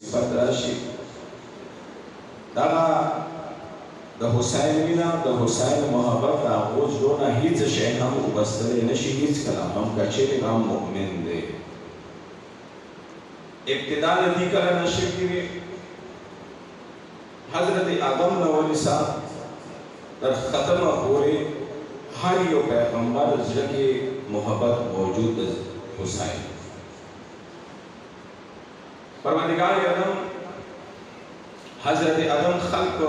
Fatrashi daga د حسین وینا د حسین محبت دا اوس دونه هیڅ شی هم وبستلی نشي هیڅ کله هم که چیرې هم مؤمن دی ابتدا د دې کله نشي کېږي حضرت آدم نه ونیسه تر ختمه پورې هر یو پیغمبر زړه کې محبت موجود د حسین پروردگار آدم حضرت آدم خلق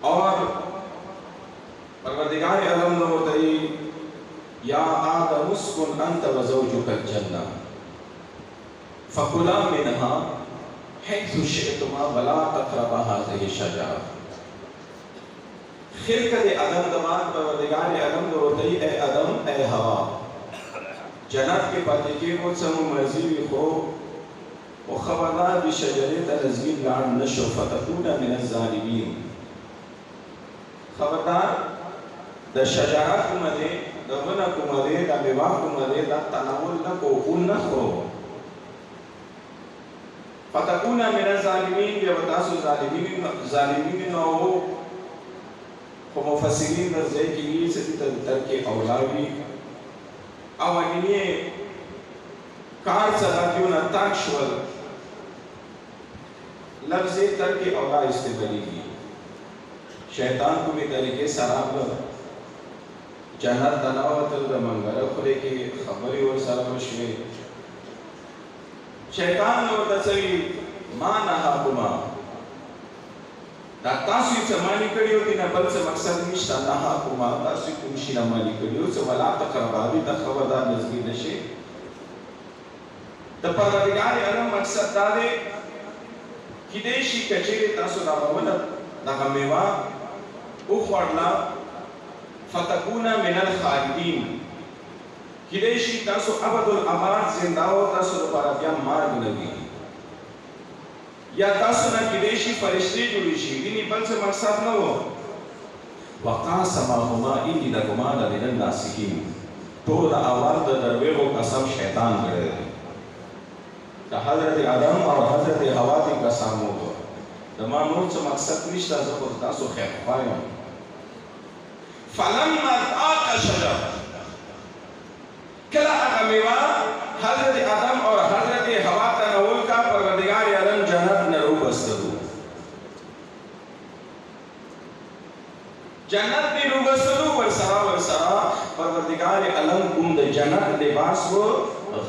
اور پروردگار عالم نے بتائی یا آدم اسکن انت وزوجک الجنہ فکلا منها حيث شئتما ولا تقربا هذه الشجرة خلقت آدم دمان پروردگار عالم نے بتائی اے آدم اے ہوا جنت کے پاتے کے وہ سمو مرضی خو وخبردار بشجرة نزگین لعن نشو فتکون من الظالمین خبردار د شجاعت کومه د غنا کومه د میوه کومه د تناول نکو اون نخو فتكون من الظالمین یا تاسو ظالمین نو خو مفسرین درځي کې چې تر کې اولاوی او اني کار څنګه کیونه تاکشول لفظ تر کې اولا استعمالي شیطان کو بھی طریقے سراب جنت تناوت منگل خلے کی خبری اور سراب شوی شیطان نے ورتسوی ما نهاکما دا تاسو یې مانی کړیو دي نه بل څه مقصد نشته نهاکما تاسو کوم شي نه مانی کړیو څه ولا تقربا دي د خبردار نزدیک نشي د پروردگار عالم مقصد دا دی چې دې شي کچېره تاسو راوونه دا میوه اخوارلا فتکونا من الخالدین کدی شي تاسو ابد الامات زنده او تاسو لپاره بیا مرګ نه وي یا تاسو نه کدی شي فرشتي جوړ شي دې بل څه مقصد نه وو وقاسمهما اني لكما لمن الناصحين ټول اول د درویغو قسم شیطان کړی د حضرت آدم او حضرت حوا دې قسم وو د ما نور څه مقصد نشته زه خو تاسو خیر خوایم فلما ذاق الشجر کله هغه میوه حضرت آدم اور حضرت حوا تناول کا پروردگار عالم جنت نه روبستلو جنت دی روبستلو ورسره پروردگار عالم کوم د جنت لباس و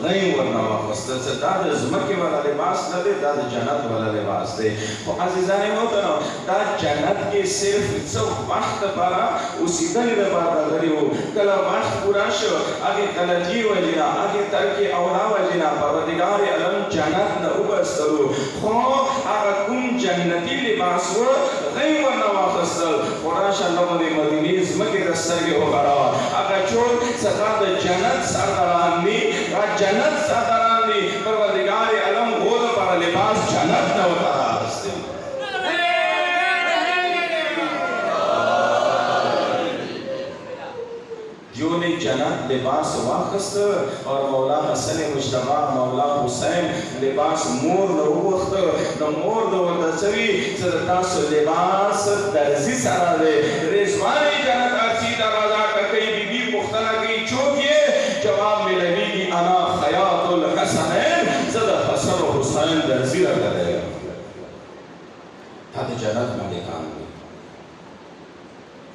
غیر ورنه واخستل څه دا د زمکه والا لباس نه دی دا د جنت والا لباس دی او عزیزان محترم دا جنت کې صرف څو وخت لپاره اوسېدل لپاره غریو کله وخت پورا شو هغه کله جی وجنا هغه تر کې اولا وجنا پروردگار عالم جنت نه وبستلو خو هغه کوم جنتی لباس و غیر ورنه واخستل قرآن الله د مدینه زمکه د سترګې وغړاوه هغه ټول څخه د جنت سرداران دي جنت سرداران دي پروردگار عالم غور پر لباس جنت نہ ہوتا راستے جو نے جنت لباس واخست اور مولا حسن مجتبی مولا حسین لباس مور نو وخت نو مور نو ورتسوی صدقاس لباس درزی سره دے رضوان جنت ارسی دروازہ کئی بی بی مختلف کی چوکیے جواب ملوی گی انا خیاط الحسنین زد حسن و حسین درزی رکھا دے گا تا دے جنت مالکان دی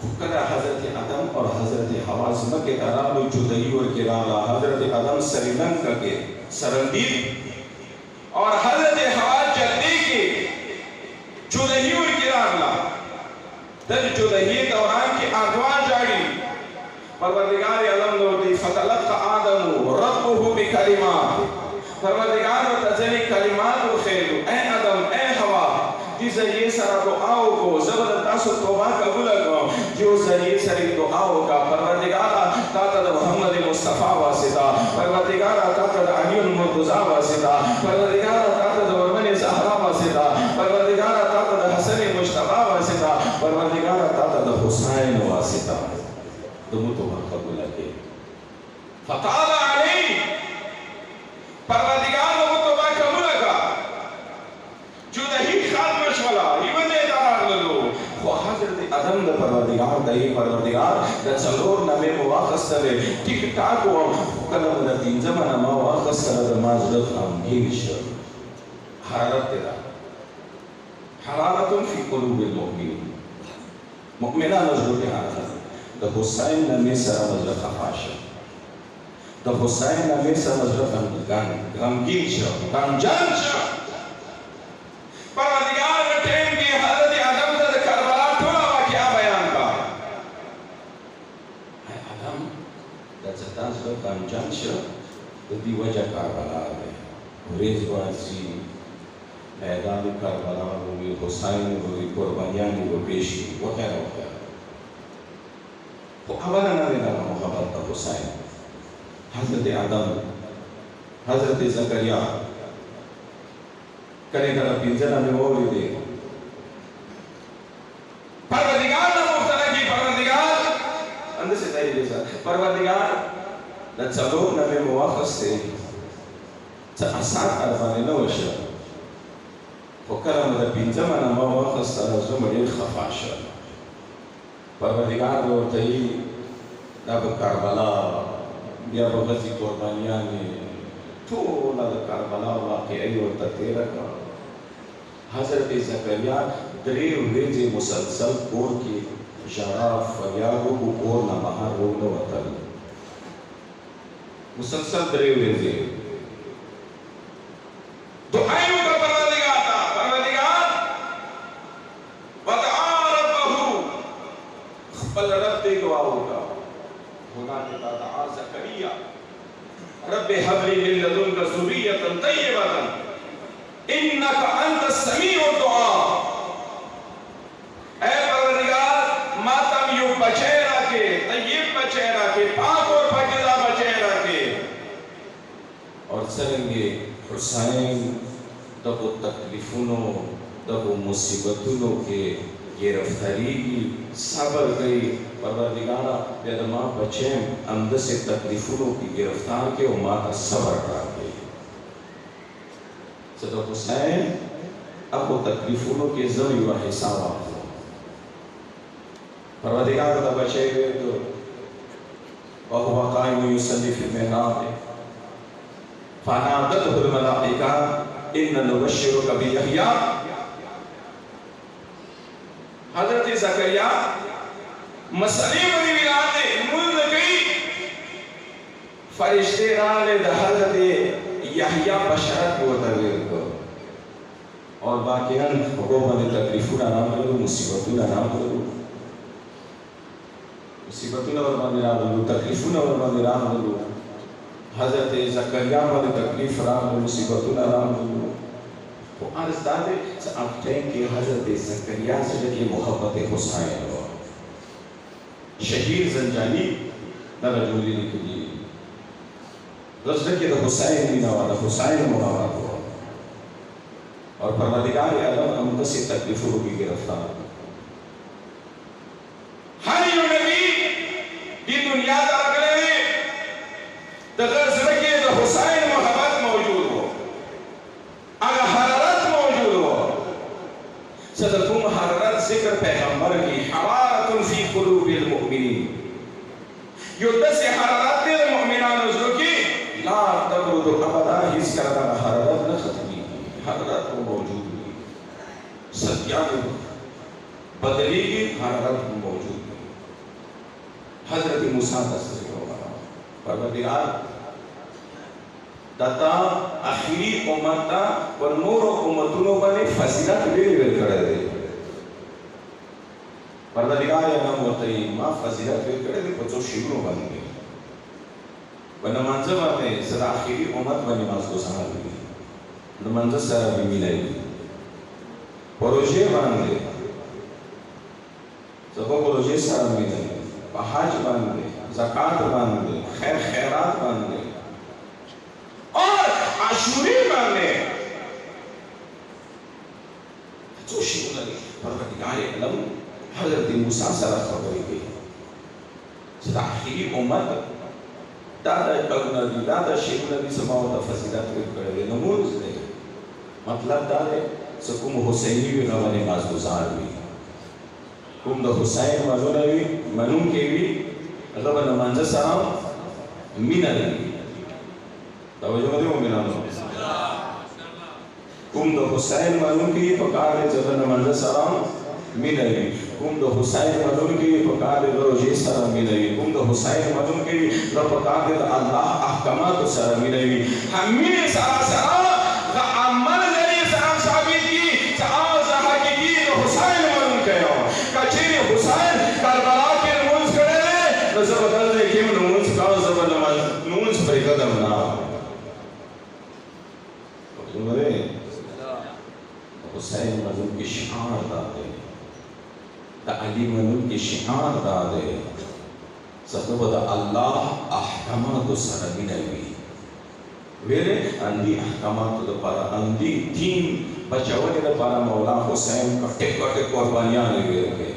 فکر حضرت آدم اور حضرت حوا زمکے ترابو جدئی اور کرالا حضرت آدم سریلنک کے سرندیب اور حضرت حوا جدی کے جدئی اور کرالا در جدئی دوران کی آگوان جاڑی پروردگار عالم نوتی فتلقى آدم ربه بکلمات پروردگار تزلی کلمات و خیلو اے آدم اے حوا جی ذریعے سر دعاو کو زبردت تاسو توبہ قبول کرو جو ذریعے سر دعاو کا پروردگار تاتا محمد مصطفیٰ واسطہ پروردگار تاتا علی المرتضی واسطہ پروردگار تاتا ورمن زہرا واسطہ پروردگار تاتا حسن مجتبی واسطہ پروردگار تاتا حسین واسطہ تمہیں تو قبول ہے فتاب علی پروردگار وہ تو د څلور نامې مو واخیستلې ټیک ټاک وم کله مو د پنځمه نامه واخیستله د ما زړه غمګین شو حرارت دی دا حرارت فی قلوب المؤمنین مؤمنانو زړه کې حرارت د حسین نامې سره مو زړه خفا شو د حسین نامې سره زړه غمګین شو غمجن شو پروردگار نے ٹائم کی حضرت آدم سے کربلا ٹولا واقعہ بیان کا اے آدم د ځتا زړه غمجن شو د دې وجه کربلا دی ورځ ورځي میدان کربلا وی حسین وی قربانیان وی پیش کی وغیرہ وغیرہ خو اوله نه دا محبت د حسین حضرت آدم حضرت زکریا کله کله پنځه نامې واورېدې پروردگار نه پوښتنه کوي پروردگار انداسې ځای دی پروردگار د څلور نامې مو واخیستې څه اسان کار باندې نه وشو خو کله مو د پنځمه نامه واخیستله زه مو ډېر خفا شوم پروردگار به ورته وي دا به کربلا بیا به غزي قربانیانې ټوله د کربلا واقعه ورته تېره کړه حضرت زکریا 3 ورځې مسلسل کور کې ژړا فریاد وکړو کور نه بهر ونه وتل مسلسل 3 ورځې دعا یې وکړه پروردګار ته پروردګار ودعا ربه خپل رب ته دعا وکړه هناك دعا زكريا رب هب لي من لدنك ذرية طيبة إنك أنت السميع الدعاء اے پروردگار ماتم یو بچے رکھے طیب بچے رکھے پاک اور پاکیزہ بچے رکھے اور سرنگے حسین دبو تکلیفونو دبو مصیبتونو کے گرفتاری کی صبر گئی پروردگارا بیا د ما بچیم همداسې تکلیفونو کې گرفتار کې او ما ته صبر راکړئ زه د حسین هغو تکلیفونو کې زه یوه حصه واخلم پروردگار ته بچی ویلو وهو قائم یصلی فی المحراب فنادته الملائکة إنا نبشرک بیحیی حضرت زکریا مسئلے بنی ویلاتے ملد گئی فرشتے رالے دا حضرت یحییٰ بشرت کو تغیر کو اور باقیان حکومت تکلیفون آرام کرو مصیبتون آرام کرو مصیبتون آرام کرو تکلیفون آرام کرو حضرت زکریا بنی تکلیف آرام کرو مصیبتون آرام کرو وہ عرض دادے اب ٹائم کی حضرت زکریا سے جگہ محبت حسین ہو شہیر زنجانی نہ رجولی نکلی رسول کے حسین دینا والا حسین مبارک ہو اور پروردگار عالم امت سے تکلیفوں کی گرفتار ہر یو نبی دی دنیا دا اگلے تغیر زرکی دا حسین محبت موجود ہو اگر حرارت موجود ہو صدقوں حرارت ذکر پیغمبر کی حرارت فی قلوب المؤمنین یو دس حرارت دے المؤمنان نزلو کی لا تبرد ابدا حس کرتا حرارت نہ ختمی حرارت وہ موجود ہے ستیان بدلی کی حرارت وہ موجود ہے حضرت موسیٰ تصریح ہوگا پروردگار داتا اخیری امتا و نور امتونو بنے فضیلت ویلی ویل کرے دے پروردگار یا نام ورطی ما فضیلت ویل کرے دے پچو شیرونو بنے گے و نمانزہ بانے صدا اخیری امت و نماز کو سہا بھی نمانزہ سارا بھی ملائی بھی پروژے باندے سبا پروژے سارا ملائی حج باندے زکاة باندے خیر خیرات باندے اور عاشوری باندے جو شیئر لگے پروردگار علم حضرت موسیٰ سره خبرې کوي چې د آخري امت دا د کلونه دي دا د شیخونه دي څه ما ورته فضیلت ورکړی دی نمونځ دی مطلب دا دی چې کوم حسیني وي هغه نمازګزار وي کوم د حسین منونکی وي هغه د منځ سره مینه لري. توجه مده مومنانو. کوم د حسین منونکي په کار دی چې د منځ سره مینه وي، کوم د حسین منونکي په کار دی د روژې سره مینه وي، کوم د حسین منونکي په کار دی د الله احکاماتو سره مینه وي. همینې سره سره د عمل ذریعې سره ثابت دي چې هغه حقیقي د حسین منونکی یم. که چېرې حسین کربلا کې لمونځ کړی دی نو زه به دلته کې هم لمونځ کوم، زه به لمونځ پرېږدم نه. حسین منون کی شعار داده دا علی منون کی شعار داده سخت دا الله احکامات سره مینوي ویره اندی احکامات لپاره اندی دین بچاونے لپاره مولا حسین کټه کټه قربانیاں ورکړي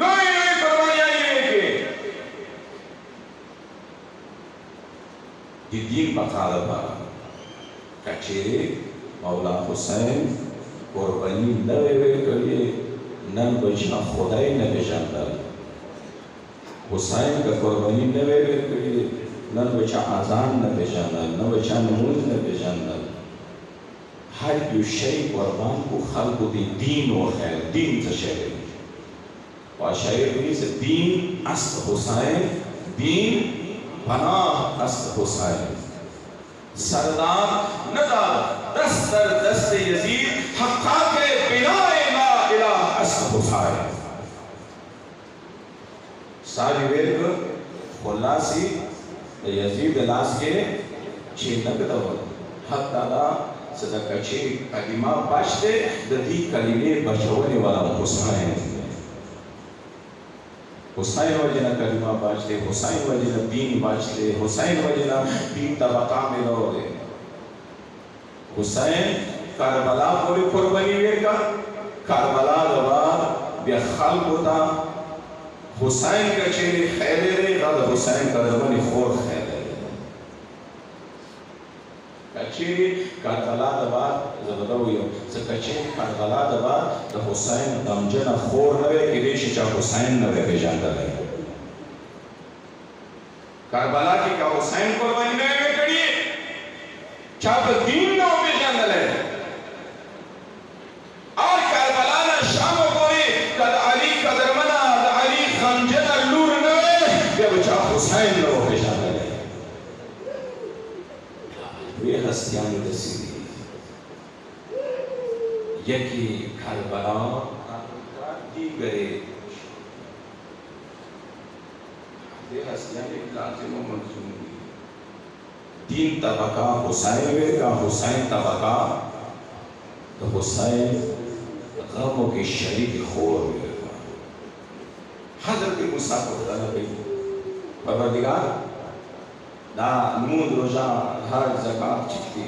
لوی لوی قربانیاں ورکړي د دین بقا لپاره. کچېرې مولا حسین قرباني نه وی ورکړې نن به چا خدای نه پېژندل. حسین که قرباني نه وی ورکړې نن به چا اذان نه پېژندل، نه به چا لمونځ نه پېژندل. هر یو شی قربان کو خلقو د دین وښیل. دین څه شی دی؟ او شاعر وایي چې دین است حسین، دین پناه است حسین. سردار ندار دست در دست یزید حقا کے بنا لا الہ است حسین. ساری ویرگ خلاصی یزید لاس کے چینک دور حق دادا صدقہ چی کلمہ باشتے دی کلمے بچونے والا حسین. حسین وجنا کلمہ باشتے، حسین وجنا دین باشتے، حسین وجنا دین طبقہ میں رو دے. حسین کربلا پوری قربانی ویکا کربلا دوا بیا خلق ہوتا حسین کا چیری خیلے رے غد حسین کا دمانی خور خیلے رے کچیری کربلا دوا زبدویو کچیری کربلا دوا د حسین دمجن خور نوے کی ریشی چا حسین نوے پیجاندہ لے. کربلا کی کا حسین قربانی نوے کڑیے چا پا دین نو پیجاندہ لے. اور کربلا نا شام کوئی کد علی قدرمنا د علی خنجن اللور نوے بیا بچا حسین نو پیجاندہ لے. یہ ہستیانی دسی دی یکی کربلا دیگرے دے ہستیانی لازم و منظوم دین طبقہ حسین کا حسین طبقہ تو حسین غموں کی شریک خور حضرت موسیٰ کو خدا بھئی پروردگار دا نمود روزہ ہر زکاة چکتی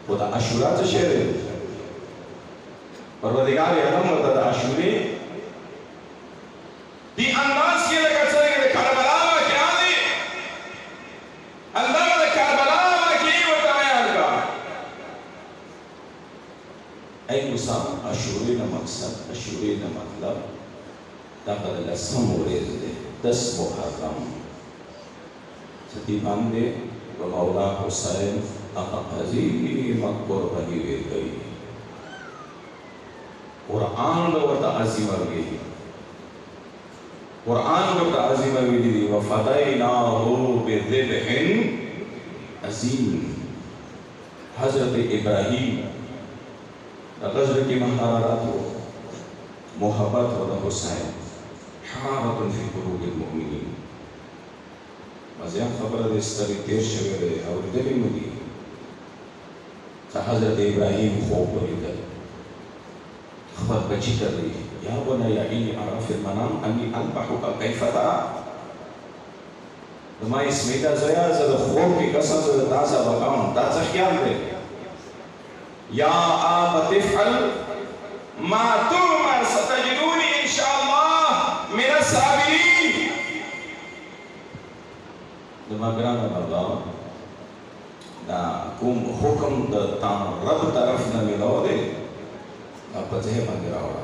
خدا عاشورہ سے شہر ہے. پروردگار اعظم ہوتا دا عاشوری دی انداز کی لگا چلے گئے کربلا کیا دی اللہ دا کربلا کی ہوتا بیان کا. اے موسیٰ عاشوری نا مقصد عاشوری نا مطلب دا بدل اسم وریز دے 10 محرم ستی باندے و مولا حسین اقا عظیم قربانی ویر گئی. قرآن ورطا عظیم وی قرآن ورطا عظیم وی دی وَفَدَيْنَاهُ بِذِبْحٍ عظیم. حضرت ابراہیم غزر کی مہارات ہو محبت و حسین حرارت فی قلوب المؤمنین. مزیان خبر دستری تیر شویرے اور دلی مدی حضرت ابراہیم خوب ولیدل خبر بچی کر لی یا بنی انی ارى فی المنام انی انبحک کیف ترى. ما اسمیتا زیا زد خوب کی قسم زد تازہ بقاؤں تازہ خیال دے یا آبت افعل ما تؤمر ستجدونی انشاءاللہ من الصابرین. دما گرانا بابا دا کوم حکم دا تام رب طرف نہ ملاو دے اب بزہ بندی راوڑا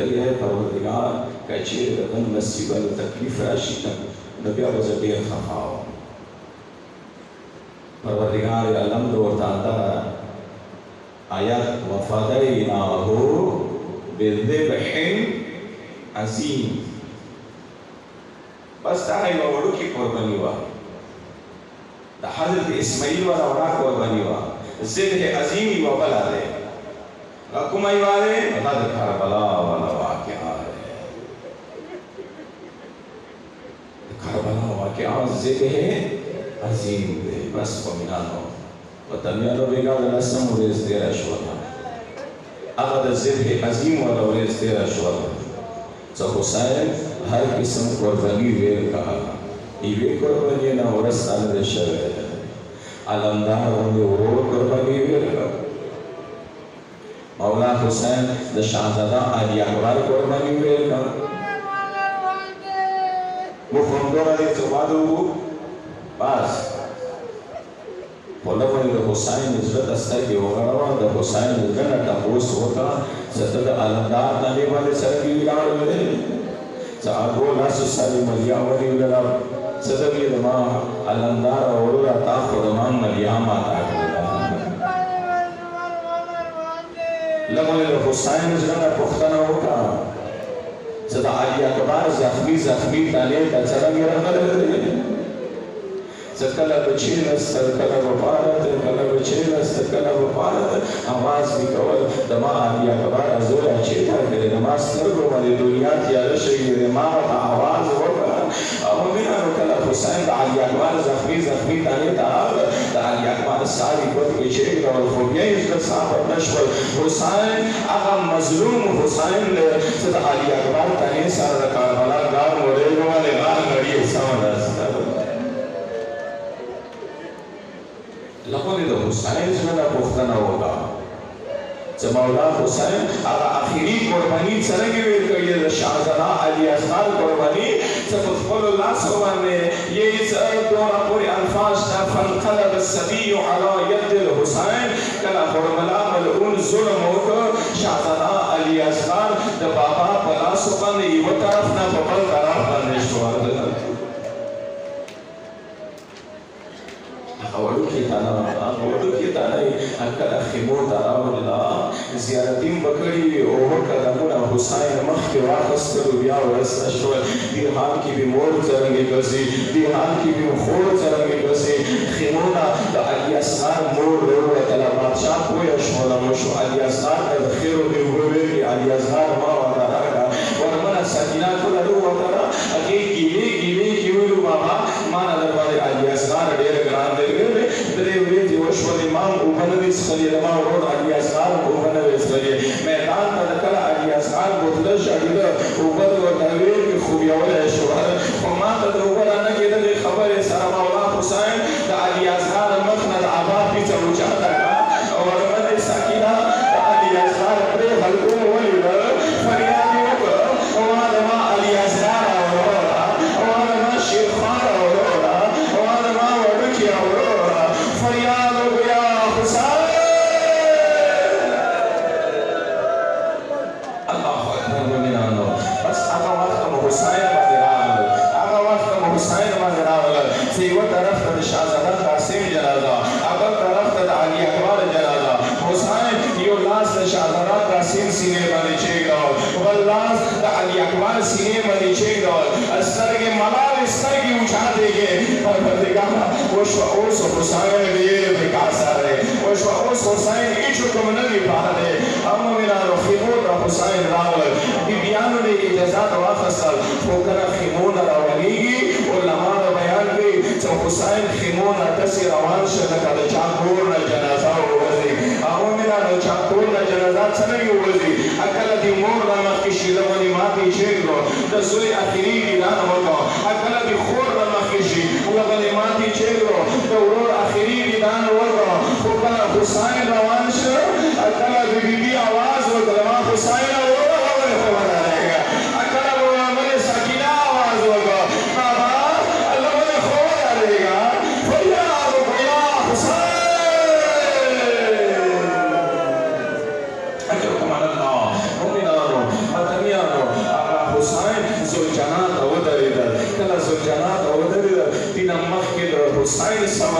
ورته یې پروردګار که چیرې د ده مصیبه د تکلیف راشي نو بیا به زه ډېر خفه وم. پروردگار عالم ورته اندغه آیات وفدیناه بذبح عظیم، بس دا یوه وړوکې قرباني وه، د حضرت اسماعیل والا وړه قرباني وه. ذبح عظیم یوه بله دی، هغه کومه یوه دی؟ هغه د کربلا والا واقعه دی. د کربلا واقعه ذبح عظیم دی. بس قومینانو وطنیانو بېګا د لسم ورځ تېره شوله، هغه د ذبح عظیم والا ورځ تېره شوله چې حسین هر قسم قرباني ویل کړه، یوې قرباني نه وروسته نه دی شوی. علمدار غوندې ورور قرباني ویل کړه. مولا حسین د شهزاده علي اکبر قرباني ویل کړه. موږ همدومره دی چې واده وکړو بس خو لږ د حسین زړه ته سترګې وغړوه، د حسین زړه نه تپوس وکړه چې ته د علمدار نامې باندې څرنګې ولاړې چې هغو لاسو سره ملیا ولې ولاړه څه ته ویې زما علمدار وروره تا خو زما ملیا ماته کړله. لږ د حسین زړه نه پوښتنه وکړه چې د علي اکبر زخمي تنې ته څرنګې راغلی چې کله به چېنسته کله به پارته کله به چېنسته کله به پارته اواز مې کول د ما علي اکبره زویه چېرته کړې د ما سترګو باندې دنیا تیاره شوې وې ما ورته اواز وکړه. او مینانو کله حسین د علي اکبر زخمي تنې ته راغله د علي اکبر ساري ګوتې یې چېرېږدول خو بیا یې زړه صبر نه شول. حسین هغه مظلوم حسین دی چې د علي اکبر تنې سره د کربلا ګار مورېږو باندې غار نړي یې سمه نسته. لکه د حسین زړه نه پوښتنه وکړه چې مولا حسین هغه اخري قرباني څرنګې ویل کړې د شهزاده علي اصغر قرباني چې په خپلو لاسو باندې یې دومره پورې الفاظ شته فانقلب الصبي على ید الحسین کله حرملا ملعون ظلم وکړ شهزاده علي اصغر د بابا په لاسو باندې یوه طرف نه په بل طرف باندې شو. وړوکې تانه یې کله خیمو ته راوړله زیارتین به کړي وي اووه قدمونه حسین مخکې واخیستلو بیا ورسته شول. دې حال کې به مور څرنګې ګرځي، دې حال کې به خور څرنګې ګرځي. خیمونه د علي اصغر مور راووتله، بادشاه پویه شوله شو علي اصغر ته د خیرو دې وویلې علي اصغر ما ورته راکړه ورمنه سکینه ټوله راووتله هغې ګیلې کې ویلو بابا ما نه در باندې علي اصغر ډېر ګران دی درې ورځې وشولې ما اوبه نه وې څښلې زما ورور علي اصغر اوبه نه وې څښلې. میدان ته د کله علي اصغر بوتله شاګېده اوبه دې ورته ویلې خوبیولی شو خو ما ته د اوبه رانه کېدلې خبرې سره مولا حسین د علي اصغر مخ نه د آباد پیڅه اوچاته کړه ورمنې سکینه د علي اصغر پرې حلقو ولیده فریاد یې وکړه وما زما علي اصغر وروره وما زما شیرخوان وروره وما زما وړوکې وروره فریاد وکړه یا حسین. الله اکبر مومنانو بس هغه وخت مو حسین باندې راغلل چې یوه طرف ته د شهزاده قاسم جنازه بل طرف ته د علي اکبر جنازه. حسین یو لاس د شهزاده قاسم سینې باندې چېږدول بل لاس د علي اکبر سینې باندې چېږدول سترګې ملالې سترګې اوچاتې کړې پروردګاره وشوه اوس حسین ډېر بېکار سره دی وشوه اوس حسین هېڅ حکم نه دی پاره دی. او مومنانو خیمو ته حسین راغلل بیبیانو نه اجازات واخیستل خو کله خیمو نه راولېږي علما به بیان کوي چې حسین خیمو نه داسې روان شه لکه د چا کور نه جنازه ووځي. او مومنانو چا کور نه جنازه څرنګې ووځي کله د مور نه مخکې شي دغونې ماتې چېږدو د زوی اخري دیدن وکړو کله د خور نه مخکې شي دغونې ماتې چېږدو د ورور اخري دیدن وکړو خو کله حسین روان شه کله د بیبي اواز وکړه ما حسین وروره ولې خبره رهېږه کله به مې سکینه اواز وکړه بابا الله ولې خبره رهېږه فریاد وکړه یا حسین. اجرکم علی الله مومنانو مدنیه